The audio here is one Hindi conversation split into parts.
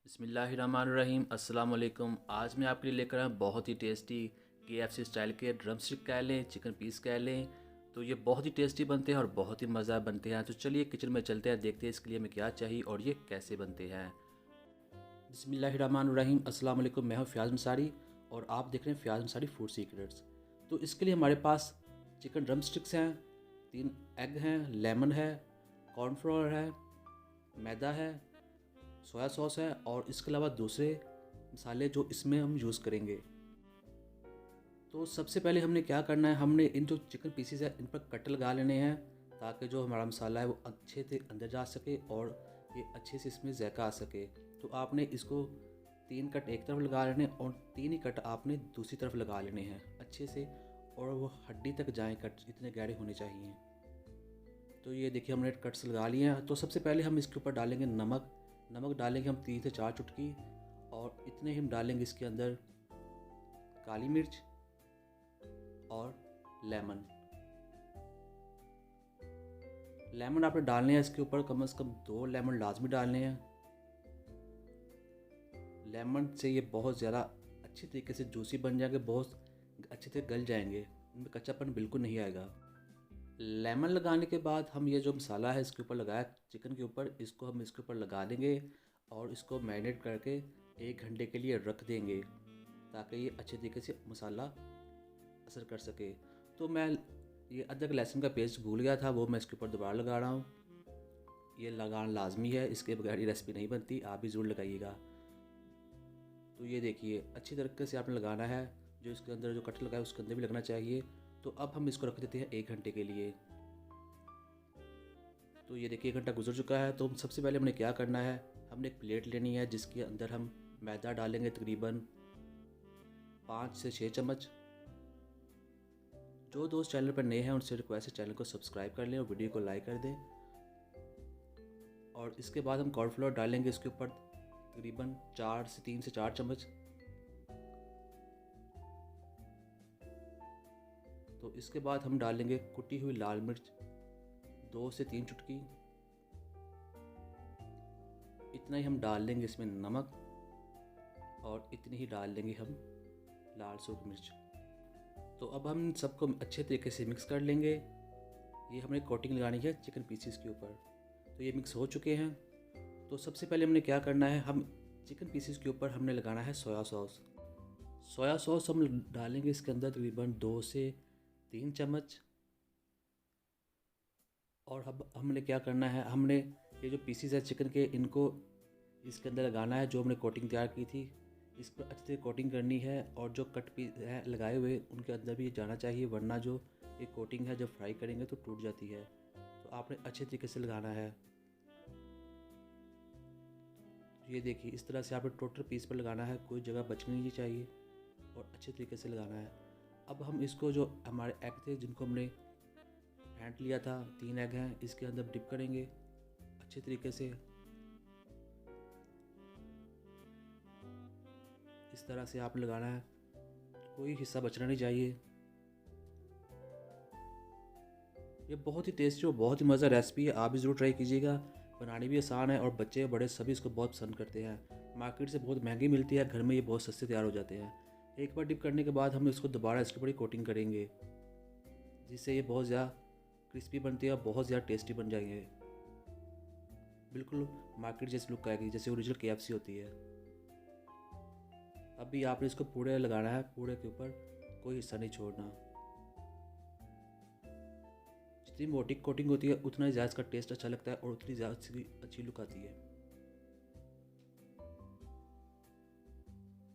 बिस्मिल्लाहिर्रहमानिर्रहीम। अस्सलाम वालेकुम। आज मैं आपके लिए लेकर आया बहुत ही टेस्टी KFC स्टाइल के ड्रम स्टिक कह लें, चिकन पीस कह लें, तो ये बहुत ही टेस्टी बनते हैं और बहुत ही मज़ा बनते हैं। तो चलिए किचन में चलते हैं, देखते हैं इसके लिए हमें क्या चाहिए और ये कैसे बनते हैं। बिस्मिल्लाहिर्रहमानिर्रहीम। अस्सलाम वालेकुम। मैं हूँ फ़याज़ अंसारी और आप देख रहे हैं फ़याज़ अंसारी फूड सीक्रेट्स। तो इसके लिए हमारे पास चिकन ड्रम स्टिक्स हैं, 3 एग हैं, लेमन है, कॉर्नफ्लोर है, मैदा है, सोया सॉस है और इसके अलावा दूसरे मसाले जो इसमें हम यूज़ करेंगे। तो सबसे पहले हमने क्या करना है, हमने इन जो चिकन पीसीज है इन पर कट लगा लेने हैं ताकि जो हमारा मसाला है वो अच्छे से अंदर जा सके और ये अच्छे से इसमें जायका आ सके। तो आपने इसको 3 कट एक तरफ लगा लेने और 3 ही कट आपने दूसरी तरफ लगा लेने हैं अच्छे से, और वो हड्डी तक जाएँ कट, इतने गहरे होने चाहिए। तो ये देखिए हमने कट्स लगा लिए हैं। तो सबसे पहले हम इसके ऊपर डालेंगे नमक। नमक डालेंगे हम 3 से 4 चुटकी, और इतने ही हम डालेंगे इसके अंदर काली मिर्च और लेमन। लेमन आपने डालने हैं इसके ऊपर कम से कम 2 लेमन लाजमी डालने हैं। लेमन से ये बहुत ज़्यादा अच्छी तरीके से जूसी बन जाएंगे, बहुत अच्छे से गल जाएंगे, इनमें कच्चापन बिल्कुल नहीं आएगा। लेमन लगाने के बाद हम ये जो मसाला है इसके ऊपर लगाया चिकन के ऊपर, इसको हम इसके ऊपर लगा देंगे और इसको मैरिनेट करके 1 घंटे के लिए रख देंगे ताकि ये अच्छे तरीके से मसाला असर कर सके। तो मैं ये अदरक लहसुन का पेस्ट भूल गया था, वो मैं इसके ऊपर दोबारा लगा रहा हूँ। ये लगाना लाजमी है, इसके बगैर ये रेसिपी नहीं बनती, आप भी ज़रूर लगाइएगा। तो ये देखिए अच्छी तरीके से आपने लगाना है, जो इसके अंदर जो कट लगा है उसके अंदर भी लगना चाहिए। तो अब हम इसको रख देते हैं 1 घंटे के लिए। तो ये देखिए 1 घंटा गुजर चुका है। तो सबसे पहले हमने क्या करना है, हमने एक प्लेट लेनी है जिसके अंदर हम मैदा डालेंगे तकरीबन 5 से 6 चम्मच। जो दोस्त चैनल पर नए हैं उनसे रिक्वेस्ट है चैनल को सब्सक्राइब कर लें और वीडियो को लाइक कर दें। और इसके बाद हम कॉर्नफ्लोर डालेंगे इसके ऊपर तकरीबन 3 से 4 चम्मच। तो इसके बाद हम डालेंगे कुटी हुई लाल मिर्च 2 से 3 चुटकी। इतना ही हम डाल लेंगे इसमें नमक, और इतनी ही डाल लेंगे हम लाल सूरख मिर्च। तो अब हम सबको अच्छे तरीके से मिक्स कर लेंगे। ये हमने कोटिंग लगानी है चिकन पीसीस के ऊपर। तो ये मिक्स हो चुके हैं। तो सबसे पहले हमने क्या करना है, हम चिकन पीसीस के ऊपर हमने लगाना है सोया सॉस। सोया सॉस हम डालेंगे इसके अंदर तकरीबन 2 से 3 चम्मच। और अब हमने क्या करना है, हमने ये जो पीसीस है चिकन के इनको इसके अंदर लगाना है, जो हमने कोटिंग तैयार की थी इस पर अच्छे से कोटिंग करनी है। और जो कट पीस है लगाए हुए उनके अंदर भी जाना चाहिए, वरना जो ये कोटिंग है जब फ्राई करेंगे तो टूट जाती है। तो आपने अच्छे तरीके से लगाना है। ये देखिए इस तरह से आपने टोटल पीस पर लगाना है, कोई जगह बचनी नहीं चाहिए और अच्छे तरीके से लगाना है। अब हम इसको जो हमारे एग थे जिनको हमने फेंट लिया था, 3 एग हैं, इसके अंदर डिप करेंगे अच्छे तरीके से। इस तरह से आप लगाना है, कोई हिस्सा बचना नहीं चाहिए। ये बहुत ही टेस्टी और बहुत ही मज़ा रेसिपी है, आप भी ज़रूर ट्राई कीजिएगा। बनानी भी आसान है और बच्चे बड़े सभी इसको बहुत पसंद करते हैं। मार्केट से बहुत महंगी मिलती है, घर में ये बहुत सस्ते तैयार हो जाते हैं। एक बार डिप करने के बाद हम इसको दोबारा इसके ऊपर कोटिंग करेंगे, जिससे ये बहुत ज़्यादा क्रिस्पी बनती है और बहुत ज़्यादा टेस्टी बन जाएंगे। बिल्कुल मार्केट जैसी लुक आएगी, जैसे ओरिजिनल KFC होती है। अभी आपने इसको पूरे लगाना है, पूरे के ऊपर कोई हिस्सा नहीं छोड़ना। जितनी मोटी कोटिंग होती है उतना ही ज़्यादा इसका टेस्ट अच्छा लगता है और उतनी ज़्यादा अच्छी लुक आती है।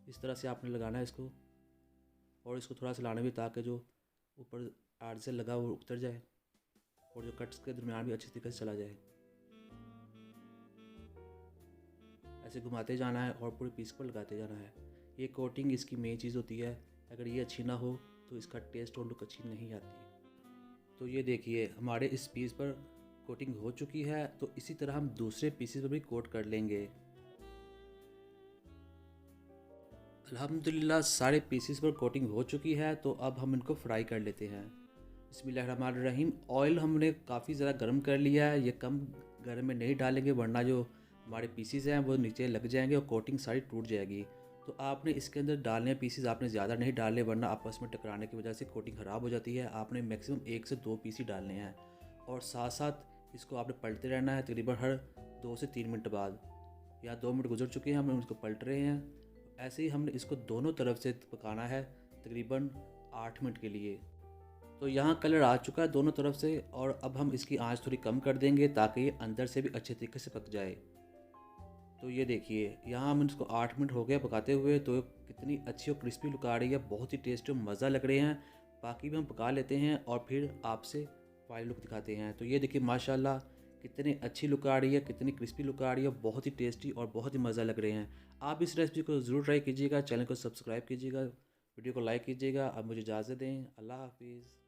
इस तरह से आपने लगाना है इसको, और इसको थोड़ा सा लाना भी ताकि जो ऊपर आड़ से लगा वो उतर जाए और जो कट्स के दरमियान भी अच्छी तरीके से चला जाए। ऐसे घुमाते जाना है और पूरे पीस पर लगाते जाना है। ये कोटिंग इसकी मेन चीज़ होती है, अगर ये अच्छी ना हो तो इसका टेस्ट और लुक अच्छी नहीं आती। तो ये देखिए हमारे इस पीस पर कोटिंग हो चुकी है। तो इसी तरह हम दूसरे पीसेस पर भी कोट कर लेंगे। अल्हम्दुलिल्लाह सारे पीसेस पर कोटिंग हो चुकी है। तो अब हम इनको फ्राई कर लेते हैं। बिस्मिल्लाहिर्रहमानिर्रहीम। ऑयल हमने काफ़ी ज़्यादा गर्म कर लिया है, ये कम गर्म में नहीं डालेंगे वरना जो हमारे पीसीज हैं वो नीचे लग जाएंगे और कोटिंग सारी टूट जाएगी। तो आपने इसके अंदर डालने हैं पीसीज, आपने ज़्यादा नहीं डालने वरना आपस में टकराने की वजह से कोटिंग ख़राब हो जाती है। आपने मैक्सिमम 1 से 2 पीसी डालने हैं और साथ साथ इसको आपने पलटते रहना है तकरीबन हर 2 से 3 मिनट बाद। या 2 मिनट गुजर चुके हैं, हम इसको पलट रहे हैं। ऐसे ही हमने इसको दोनों तरफ से पकाना है तकरीबन 8 मिनट के लिए। तो यहाँ कलर आ चुका है दोनों तरफ से और अब हम इसकी आंच थोड़ी कम कर देंगे ताकि ये अंदर से भी अच्छे तरीके से पक जाए। तो ये देखिए यहाँ हम इसको 8 मिनट हो गया पकाते हुए, तो कितनी अच्छी और क्रिस्पी लुक आ रही है, बहुत ही टेस्टी और मज़ा लग रहे हैं। बाकी भी हम पका लेते हैं और फिर आपसे फाइनल लुक दिखाते हैं। तो ये देखिए माशाल्लाह कितनी अच्छी लुक आ रही है, कितनी क्रिस्पी लुक आ रही है, बहुत ही टेस्टी और बहुत ही मज़ा लग रहे हैं। आप इस रेसिपी को ज़रूर ट्राई कीजिएगा, चैनल को सब्सक्राइब कीजिएगा, वीडियो को लाइक कीजिएगा। अब मुझे इजाज़त दें, अल्लाह हाफिज़।